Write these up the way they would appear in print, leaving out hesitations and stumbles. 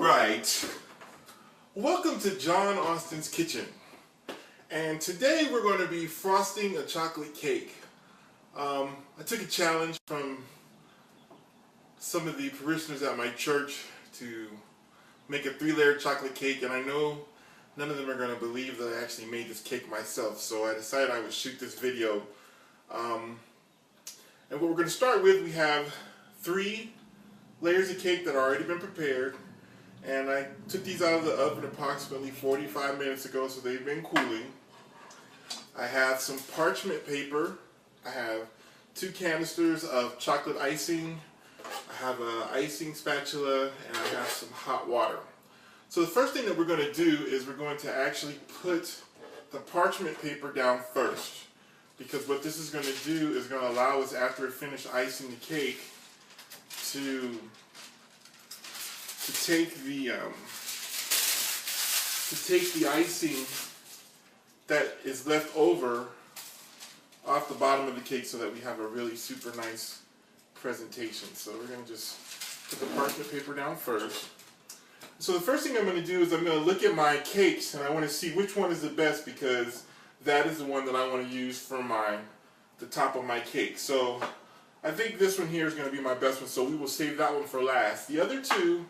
Alright, welcome to John Austin's Kitchen, and today we're going to be frosting a chocolate cake. I took a challenge from some of the parishioners at my church to make a 3-layer chocolate cake, and I know none of them are going to believe that I actually made this cake myself, so I decided I would shoot this video. And what we're going to start with, we have 3 layers of cake that have already been prepared. And I took these out of the oven approximately 45 minutes ago, so they've been cooling. I have some parchment paper. I have 2 canisters of chocolate icing. I have an icing spatula, and I have some hot water. So the first thing that we're going to do is we're going to actually put the parchment paper down first. Because what this is going to do is going to allow us, after we finish icing the cake, to take the icing that is left over off the bottom of the cake so that we have a really super nice presentation. So we're going to just put the parchment paper down first. So the first thing I'm going to do is I'm going to look at my cakes, and I want to see which one is the best, because that is the one that I want to use for the top of my cake. So I think this one here is going to be my best one, so we will save that one for last. The other 2,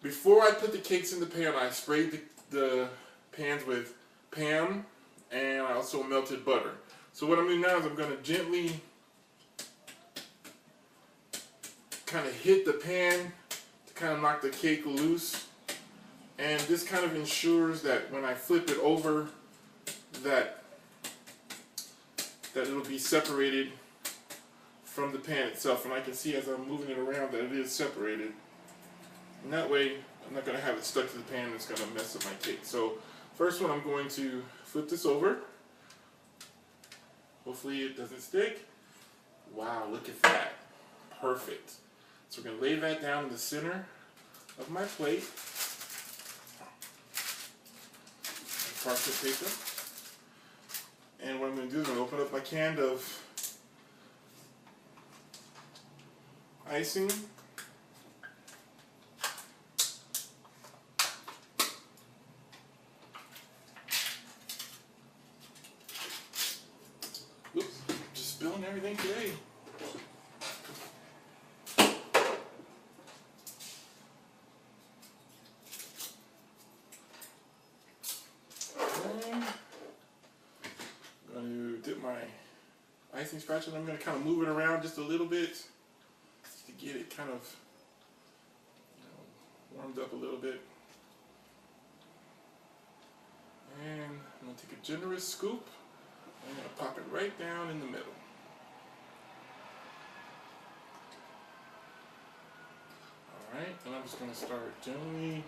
before I put the cakes in the pan, I sprayed the pans with Pam, and I also melted butter. So what I'm doing now is I'm going to gently kind of hit the pan to kind of knock the cake loose. And this kind of ensures that when I flip it over, that it'll be separated from the pan itself. And I can see as I'm moving it around that it is separated. And that way, I'm not going to have it stuck to the pan and it's going to mess up my cake. So, first one, I'm going to flip this over. Hopefully it doesn't stick. Wow, look at that. Perfect. So we're going to lay that down in the center of my plate. Parchment paper. And what I'm going to do is I'm going to open up my can of icing. Oops, just spilling everything today. I'm going to dip my icing spatula. I'm going to kind of move it around just a little bit to get it kind of warmed up a little bit. And I'm going to take a generous scoop. I'm going to pop it right down in the middle. Alright, and I'm just going to start gently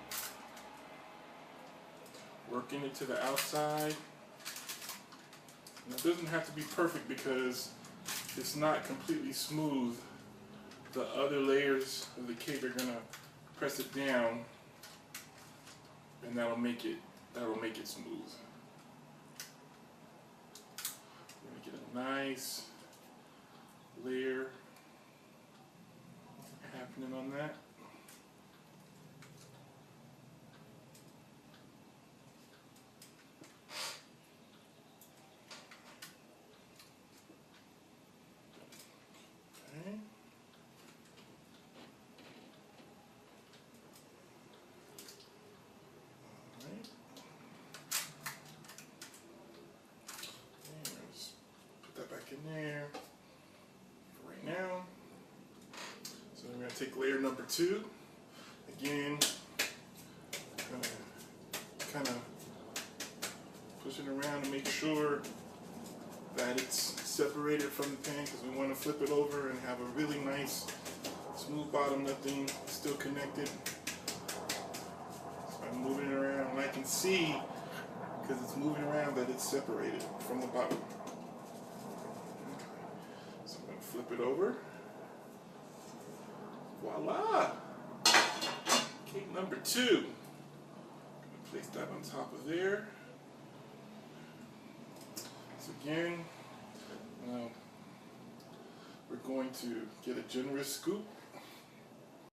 working it to the outside. And it doesn't have to be perfect because it's not completely smooth. The other layers of the cake are going to press it down, and that'll make it smooth. Get a nice layer happening on that. Okay. In there right now. So I'm going to take layer number 2. Again, kind of push it around to make sure that it's separated from the pan, because we want to flip it over and have a really nice smooth bottom, nothing still connected. So I'm moving it around, and I can see, because it's moving around, that it's separated from the bottom. Flip it over. Voila! Cake number 2. I'm going to place that on top of there. So again, we're going to get a generous scoop